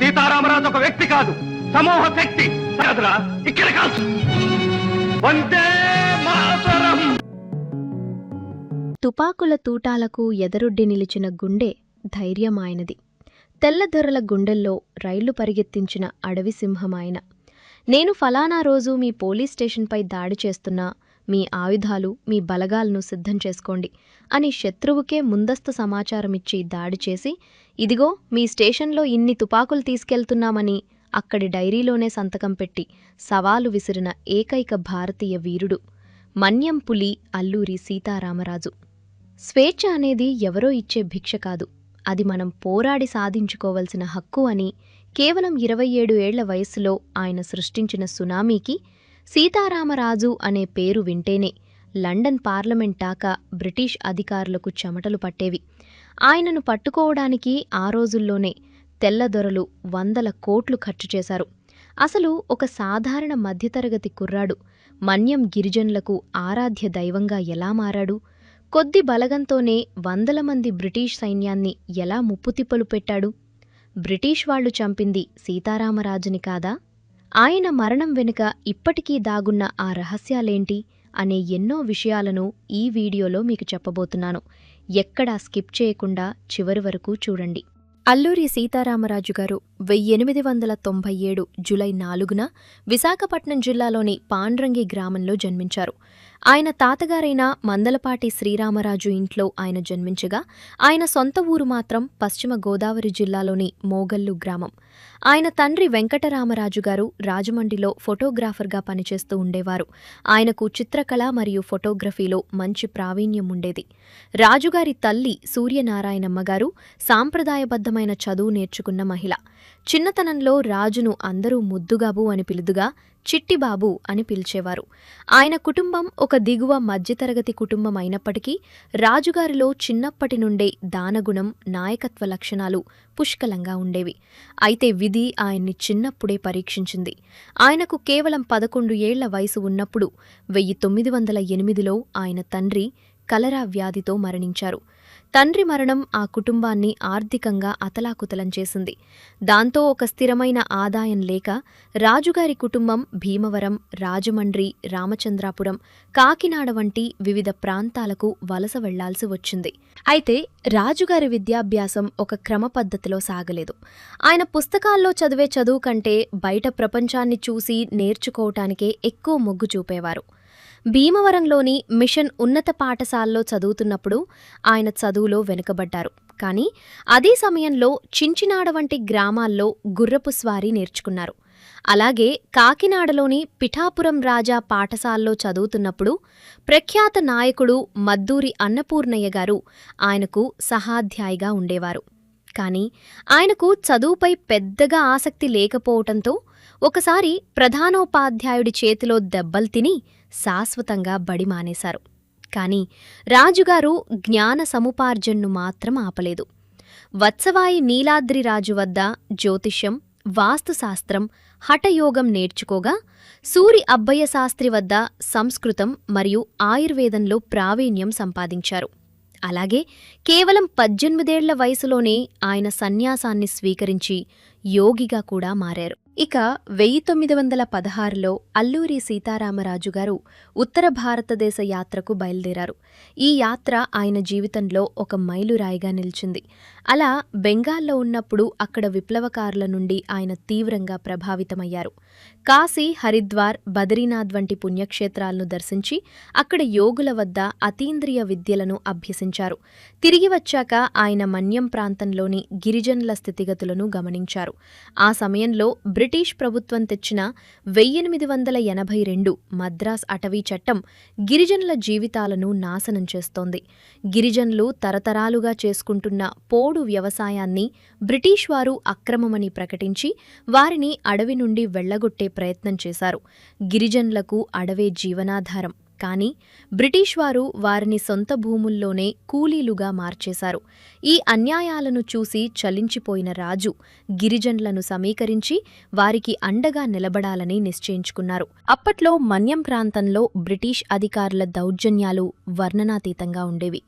సీతారామరాజు ఒక వ్యక్తి కాదు, సమూహ శక్తి. ఇక్కడ కాదు. వందే మాతరం. తుపాకుల తూటాలకు ఎదరొడ్డి నిలిచిన గుండె ధైర్యమాయనది. తెల్లదొరల గుండెల్లో రైళ్లు పరిగెత్తించిన అడవి సింహమాయన. నేను ఫలానా రోజు మీ పోలీస్ స్టేషన్పై దాడి చేస్తున్నా, మీ ఆయుధాలు, మీ బలగాలను సిద్ధం చేసుకోండి అని శత్రువుకే ముందస్తు సమాచారమిచ్చి దాడి చేసి, ఇదిగో మీ స్టేషన్లో ఇన్ని తుపాకులు తీసుకెళ్తున్నామని అక్కడి డైరీలోనే సంతకం పెట్టి సవాలు విసిరిన ఏకైక భారతీయ వీరుడు మన్యం పులి అల్లూరి సీతారామరాజు. స్వేచ్ఛ అనేది ఎవరో ఇచ్చే భిక్ష కాదు, అది మనం పోరాడి సాధించుకోవలసిన హక్కు అని కేవలం 27 ఏళ్ల వయస్సులో ఆయన సృష్టించిన సునామీకి సీతారామరాజు అనే పేరు వింటేనే లండన్ పార్లమెంట్ దాకా బ్రిటిష్ అధికారులకు చెమటలు పట్టేవి. ఆయనను పట్టుకోవడానికి ఆ రోజుల్లోనే తెల్లదొరలు 100 కోట్లు ఖర్చు చేశారు. అసలు ఒక సాధారణ మధ్యతరగతి కుర్రాడు మన్యం గిరిజనులకు ఆరాధ్య దైవంగా ఎలా మారాడు? కొద్ది బలగంతోనే 100 మంది బ్రిటిష్ సైన్యాన్ని ఎలా ముప్పుతిప్పలు పెట్టాడు? బ్రిటిష్ వాళ్లు చంపింది సీతారామరాజుని కాదా? ఆయన మరణం వెనుక ఇప్పటికీ దాగున్న ఆ రహస్యాలేంటి అనే ఎన్నో విషయాలను ఈ వీడియోలో మీకు చెప్పబోతున్నాను. ఎక్కడా స్కిప్ చేయకుండా చివరి వరకు చూడండి. అల్లూరి సీతారామరాజు గారు 1897 జూలై 4న విశాఖపట్నం జిల్లాలోని పాండ్రంగి గ్రామంలో జన్మించారు. ఆయన తాతగారైన మందలపాటి శ్రీరామరాజు ఇంట్లో ఆయన జన్మించగా, ఆయన సొంత ఊరు మాత్రం పశ్చిమ గోదావరి జిల్లాలోని మోగల్లు గ్రామం. ఆయన తండ్రి వెంకటరామరాజు గారు రాజమండ్రిలో ఫోటోగ్రాఫర్గా పనిచేస్తూ ఉండేవారు. ఆయనకు చిత్రకళ మరియు ఫోటోగ్రఫీలో మంచి ప్రావీణ్యం ఉండేది. రాజుగారి తల్లి సూర్యనారాయణమ్మ గారు సాంప్రదాయబద్ధమైన చదువు నేర్చుకున్న మహిళ. చిన్నతనంలో రాజును అందరూ ముద్దుగాబు అని పిలుదుగా చిట్టిబాబు అని పిలిచేవారు. ఆయన కుటుంబం ఒక దిగువ మధ్యతరగతి కుటుంబం అయినప్పటికీ రాజుగారిలో చిన్నప్పటి నుండే దానగుణం, నాయకత్వ లక్షణాలు పుష్కలంగా ఉండేవి. అయితే విధి ఆయన్ని చిన్నప్పుడే పరీక్షించింది. ఆయనకు కేవలం 11 ఏళ్ల వయసు ఉన్నప్పుడు 1908లో ఆయన తండ్రి కలరా వ్యాధితో మరణించారు. తండ్రి మరణం ఆ కుటుంబాన్ని ఆర్థికంగా అతలాకుతలం చేసింది. దాంతో ఒక స్థిరమైన ఆదాయం లేక రాజుగారి కుటుంబం భీమవరం, రాజమండ్రి, రామచంద్రాపురం, కాకినాడ వంటి వివిధ ప్రాంతాలకు వలస వెళ్లాల్సి వచ్చింది. అయితే రాజుగారి విద్యాభ్యాసం ఒక క్రమ పద్ధతిలో సాగలేదు. ఆయన పుస్తకాల్లో చదివే చదువు కంటే బయట ప్రపంచాన్ని చూసి నేర్చుకోవటానికే ఎక్కువ మొగ్గు చూపేవారు. భీమవరంలోని మిషన్ ఉన్నత పాఠశాలలో చదువుతున్నప్పుడు ఆయన చదువులో వెనుకబడ్డారు. కానీ అదే సమయంలో చించినాడ వంటి గ్రామాల్లో గుర్రపు స్వారీ నేర్చుకున్నారు. అలాగే కాకినాడలోని పిఠాపురం రాజా పాఠశాలలో చదువుతున్నప్పుడు ప్రఖ్యాత నాయకుడు మద్దూరి అన్నపూర్ణయ్య గారు ఆయనకు సహాధ్యాయిగా ఉండేవారు. కానీ ఆయనకు చదువుపై పెద్దగా ఆసక్తి లేకపోవటంతో ఒకసారి ప్రధానోపాధ్యాయుడి చేతిలో దెబ్బలు తిని శాశ్వతంగా బడి మానేశారు. కాని రాజుగారు జ్ఞాన సముపార్జన్ను మాత్రం ఆపలేదు. వత్సవాయి నీలాద్రిరాజు వద్ద జ్యోతిష్యం, వాస్తుశాస్త్రం, హఠయోగం నేర్చుకోగా, సూరి అబ్బయ్య శాస్త్రి వద్ద సంస్కృతం మరియు ఆయుర్వేదంలో ప్రావీణ్యం సంపాదించారు. అలాగే కేవలం 18 ఏళ్ల వయసులోనే ఆయన సన్యాసాన్ని స్వీకరించి యోగిగా కూడా మారారు. ఇక 1916లో అల్లూరి సీతారామరాజు గారు ఉత్తర భారతదేశ యాత్రకు బయలుదేరారు. ఈ యాత్ర ఆయన జీవితంలో ఒక మైలురాయిగా నిలిచింది. అలా బెంగాల్లో ఉన్నప్పుడు అక్కడ విప్లవకారుల నుండి ఆయన తీవ్రంగా ప్రభావితమయ్యారు. కాశీ, హరిద్వార్, బదరీనాథ్ వంటి పుణ్యక్షేత్రాలను దర్శించి అక్కడ యోగుల వద్ద అతీంద్రియ విద్యలను అభ్యసించారు. తిరిగి వచ్చాక ఆయన మన్యం ప్రాంతంలోని గిరిజనుల స్థితిగతులను గమనించారు. ఆ సమయంలో బ్రిటిష్ ప్రభుత్వం తెచ్చిన 1882 మద్రాస్ అటవీ చట్టం గిరిజనుల జీవితాలను నాశనం చేస్తోంది. గిరిజనులు తరతరాలుగా చేసుకుంటున్న పోడు వ్యవసాయాన్ని బ్రిటిష్ వారు అక్రమమని ప్రకటించి వారిని అడవి నుండి వెళ్లగొట్టే ప్రయత్నం చేశారు. గిరిజనులకు అడవే జీవనాధారం. కానీ బ్రిటిష్ వారు వారిని సొంత భూముల్లోనే కూలీలుగా మార్చేశారు. ఈ అన్యాయాలను చూసి చలించిపోయిన రాజు గిరిజనులను సమీకరించి వారికి అండగా నిలబడాలని నిశ్చయించుకున్నారు. అప్పట్లో మన్యం ప్రాంతంలో బ్రిటిష్ అధికారుల దౌర్జన్యాలు వర్ణనాతీతంగా ఉండేవి.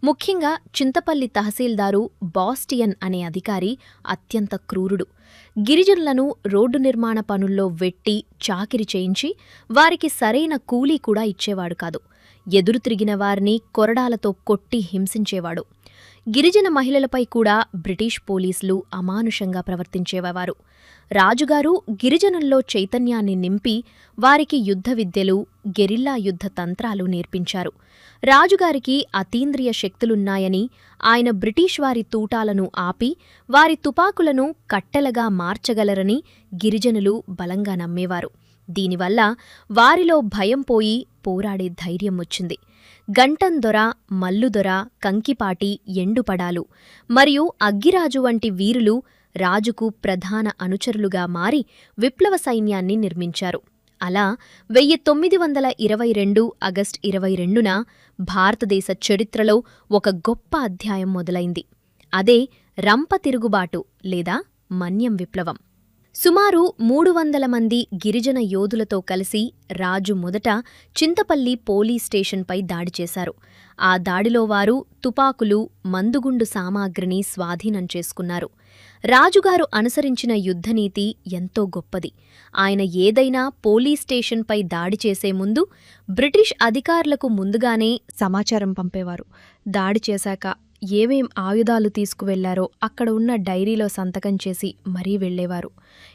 ముఖ్యంగా చింతపల్లి తహసీల్దారు బాస్టియన్ అనే అధికారి అత్యంత క్రూరుడు. గిరిజనులను రోడ్డు నిర్మాణ పనుల్లో వెట్టి చాకిరి చేయించి వారికి సరైన కూలీ కూడా ఇచ్చేవాడు కాదు. ఎదురు తిరిగిన వారిని కొరడాలతో కొట్టి హింసించేవాడు. గిరిజన మహిళలపై కూడా బ్రిటిష్ పోలీసులు అమానుషంగా ప్రవర్తించేవారు. రాజుగారు గిరిజనుల్లో చైతన్యాన్ని నింపి వారికి యుద్ధ విద్యలు, గెరిల్లా యుద్ధ తంత్రాలు నేర్పించారు. రాజుగారికి అతీంద్రియ శక్తులున్నాయని, ఆయన బ్రిటిష్ వారి తూటాలను ఆపి వారి తుపాకులను కట్టెలగా మార్చగలరని గిరిజనులు బలంగా నమ్మేవారు. దీనివల్ల వారిలో భయం పోయి పోరాడే ధైర్యం వచ్చింది. గంటందొర, మల్లుదొర, కంకిపాటి, ఎండుపడాలు మరియు అగ్గిరాజు వంటి వీరులు రాజుకు ప్రధాన అనుచరులుగా మారి విప్లవ సైన్యాన్ని నిర్మించారు. అలా 1922 ఆగస్టు 22న భారతదేశ చరిత్రలో ఒక గొప్ప అధ్యాయం మొదలైంది. అదే రంప తిరుగుబాటు లేదా మన్యం విప్లవం. సుమారు 300 మంది గిరిజన యోధులతో కలిసి రాజు మొదట చింతపల్లి పోలీస్ స్టేషన్పై దాడి చేశారు. ఆ దాడిలో వారు తుపాకులు, మందుగుండు సామాగ్రిని స్వాధీనం చేసుకున్నారు. రాజుగారు అనుసరించిన యుద్ధనీతి ఎంతో గొప్పది. ఆయన ఏదైనా పోలీస్ స్టేషన్పై దాడి చేసే ముందు బ్రిటిష్ అధికారులకు ముందుగానే సమాచారం పంపేవారు. దాడి చేశాక ఏమేం ఆయుధాలు తీసుకువెళ్లారో అక్కడ ఉన్న డైరీలో సంతకం చేసి మరీ వెళ్లేవారు.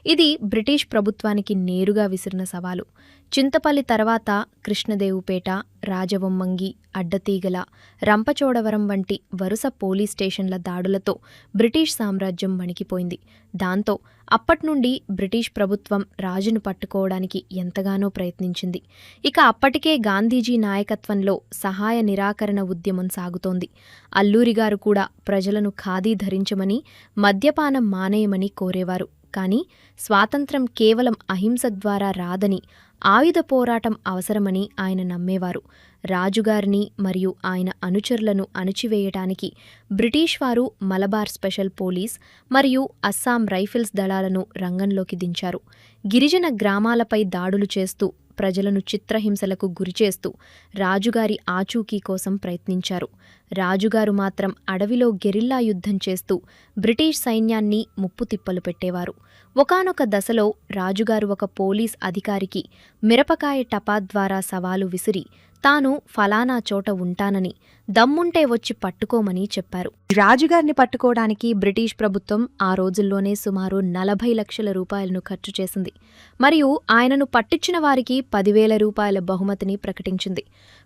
ఇది బ్రిటిష్ ప్రభుత్వానికి నేరుగా విసిరిన సవాలు. చింతపల్లి తర్వాత కృష్ణదేవుపేట, రాజవొమ్మంగి, అడ్డతీగల, రంపచోడవరం వంటి వరుస పోలీస్ స్టేషన్ల దాడులతో బ్రిటిష్ సామ్రాజ్యం వణికిపోయింది. దాంతో అప్పట్నుండి బ్రిటిష్ ప్రభుత్వం రాజును పట్టుకోవడానికి ఎంతగానో ప్రయత్నించింది. ఇక అప్పటికే గాంధీజీ నాయకత్వంలో సహాయ నిరాకరణ ఉద్యమం సాగుతోంది. అల్లూరిగారు కూడా ప్రజలను ఖాదీ ధరించమని, మద్యపానం మానేయమని కోరేవారు. కానీ స్వాతంత్ర్యం కేవలం అహింస ద్వారా రాదని, ఆయుధ పోరాటం అవసరమని ఆయన నమ్మేవారు. రాజుగారిని మరియు ఆయన అనుచరులను అణచివేయటానికి బ్రిటిష్ వారు మలబార్ స్పెషల్ పోలీస్ మరియు అస్సాం రైఫిల్స్ దళాలను రంగంలోకి దించారు. గిరిజన గ్రామాలపై దాడులు చేస్తూ, ప్రజలను చిత్రహింసలకు గురిచేస్తూ రాజుగారి ఆచూకీ కోసం ప్రయత్నించారు. రాజుగారు మాత్రం అడవిలో గెరిల్లా యుద్ధం చేస్తూ బ్రిటిష్ సైన్యాన్ని ముప్పుతిప్పలు పెట్టేవారు. ఒకానొక దశలో రాజుగారు ఒక పోలీస్ అధికారికి మిరపకాయ టపా ద్వారా సవాలు విసిరి తాను ఫలానా చోట ఉంటానని, దమ్ముంటే వచ్చి పట్టుకోమని చెప్పారు. రాజుగారిని పట్టుకోవడానికి బ్రిటిష్ ప్రభుత్వం ఆ రోజుల్లోనే సుమారు 40 లక్షల రూపాయలను ఖర్చు చేసింది. మరియు ఆయనను పట్టించిన వారికి 10,000 రూపాయల బహుమతిని ప్రకటించింది.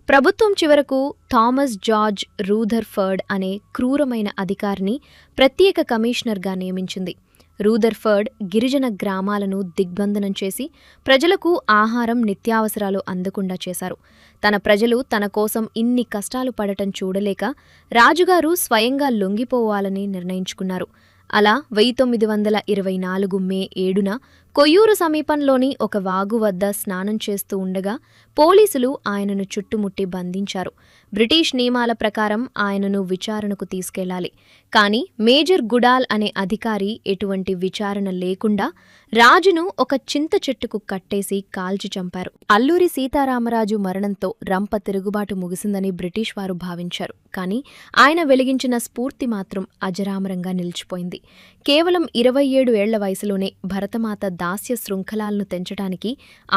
ప్రభుత్వం చివరకు థామస్ జార్జ్ రూథర్ఫర్డ్ అనే క్రూరమైన అధికారిని ప్రత్యేక కమిషనర్గా నియమించింది. రూథర్ఫర్డ్ గిరిజన గ్రామాలను దిగ్బంధనం చేసి ప్రజలకు ఆహారం, నిత్యావసరాలు అందకుండా చేశారు. తన ప్రజలు తన కోసం ఇన్ని కష్టాలు పడటం చూడలేక రాజుగారు స్వయంగా లొంగిపోవాలని నిర్ణయించుకున్నారు. అలా 1924 మే 7న కొయ్యూరు సమీపంలోని ఒక వాగు వద్ద స్నానం చేస్తూ ఉండగా పోలీసులు ఆయనను చుట్టుముట్టి బంధించారు. బ్రిటిష్ నియమాల ప్రకారం ఆయనను విచారణకు తీసుకెళ్లాలి. కానీ మేజర్ గుడాల్ అనే అధికారి ఎటువంటి విచారణ లేకుండా రాజును ఒక చింత చెట్టుకు కట్టేసి కాల్చి చంపారు. అల్లూరి సీతారామరాజు మరణంతో రంప తిరుగుబాటు ముగిసిందని బ్రిటిష్ వారు భావించారు. కానీ ఆయన వెలిగించిన స్ఫూర్తి మాత్రం అజరామరంగా నిలిచిపోయింది. కేవలం 27 ఏళ్ల వయసులోనే భరతమాత దాస్య శృంఖలాలను తెంచడానికి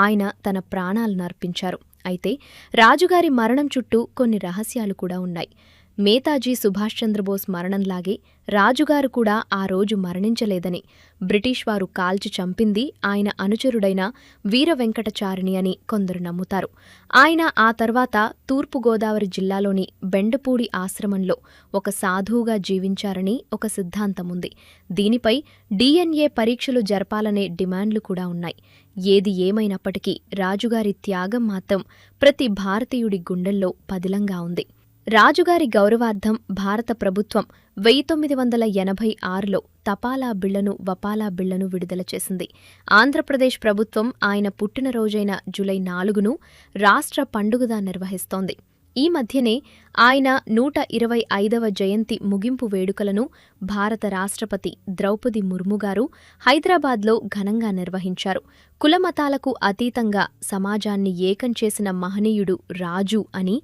ఆయన తన ప్రాణాలను అర్పించారు. అయితే రాజుగారి మరణం చుట్టూ కొన్ని రహస్యాలు కూడా ఉన్నాయి. నేతాజీ సుభాష్ చంద్రబోస్ మరణంలాగే రాజుగారు కూడా ఆ రోజు మరణించలేదని, బ్రిటిష్ వారు కాల్చి చంపింది ఆయన అనుచరుడైన వీర వెంకటచారిణి అని కొందరు నమ్ముతారు. ఆయన ఆ తర్వాత తూర్పుగోదావరి జిల్లాలోని బెండపూడి ఆశ్రమంలో ఒక సాధువుగా జీవించారని ఒక సిద్ధాంతముంది. దీనిపై DNA పరీక్షలు జరపాలనే డిమాండ్లు కూడా ఉన్నాయి. ఏది ఏమైనప్పటికీ రాజుగారి త్యాగం మాత్రం ప్రతి భారతీయుడి గుండెల్లో పదిలంగా ఉంది. రాజుగారి గౌరవార్థం భారత ప్రభుత్వం 1986లో తపాలా బిళ్లను, వపాలా బిళ్లను విడుదల చేసింది. ఆంధ్రప్రదేశ్ ప్రభుత్వం ఆయన పుట్టినరోజైన జూలై 4ను రాష్ట్ర పండుగగా నిర్వహిస్తోంది. ఈ మధ్యనే ఆయన 125వ జయంతి ముగింపు వేడుకలను భారత రాష్ట్రపతి ద్రౌపది ముర్ము గారు హైదరాబాద్లో ఘనంగా నిర్వహించారు. కులమతాలకు అతీతంగా సమాజాన్ని ఏకం చేసిన మహనీయుడు రాజు అని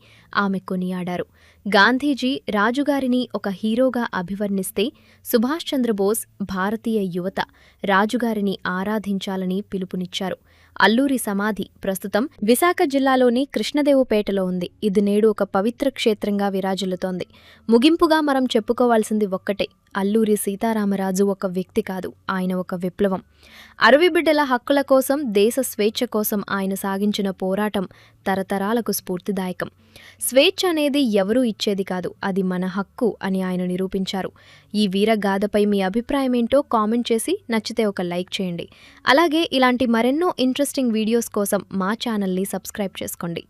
ఆమె కొనియాడారు. గాంధీజీ రాజుగారిని ఒక హీరోగా అభివర్ణిస్తే సుభాష్ చంద్రబోస్ భారతీయ యువత రాజుగారిని ఆరాధించాలని పిలుపునిచ్చారు. అల్లూరి సమాధి ప్రస్తుతం విశాఖ జిల్లాలోని కృష్ణదేవుపేటలో ఉంది. ఇది నేడు ఒక పవిత్ర క్షేత్రంగా విరాజిల్లుతోంది. ముగింపుగా మనం చెప్పుకోవాల్సింది ఒక్కటే, అల్లూరి సీతారామరాజు ఒక వ్యక్తి కాదు, ఆయన ఒక విప్లవం. అరవిబిడ్డల హక్కుల కోసం, దేశ స్వేచ్ఛ కోసం ఆయన సాగించిన పోరాటం తరతరాలకు స్ఫూర్తిదాయకం. స్వేచ్ఛ అనేది ఎవరూ ఇచ్చేది కాదు, అది మన హక్కు అని ఆయన నిరూపించారు. ఈ వీరగాథపై మీ అభిప్రాయమేంటో కామెంట్ చేసి నచ్చితే ఒక లైక్ చేయండి. అలాగే ఇలాంటి మరెన్నో ఇంట్రెస్టింగ్ వీడియోస్ కోసం మా ఛానల్ని సబ్స్క్రైబ్ చేసుకోండి.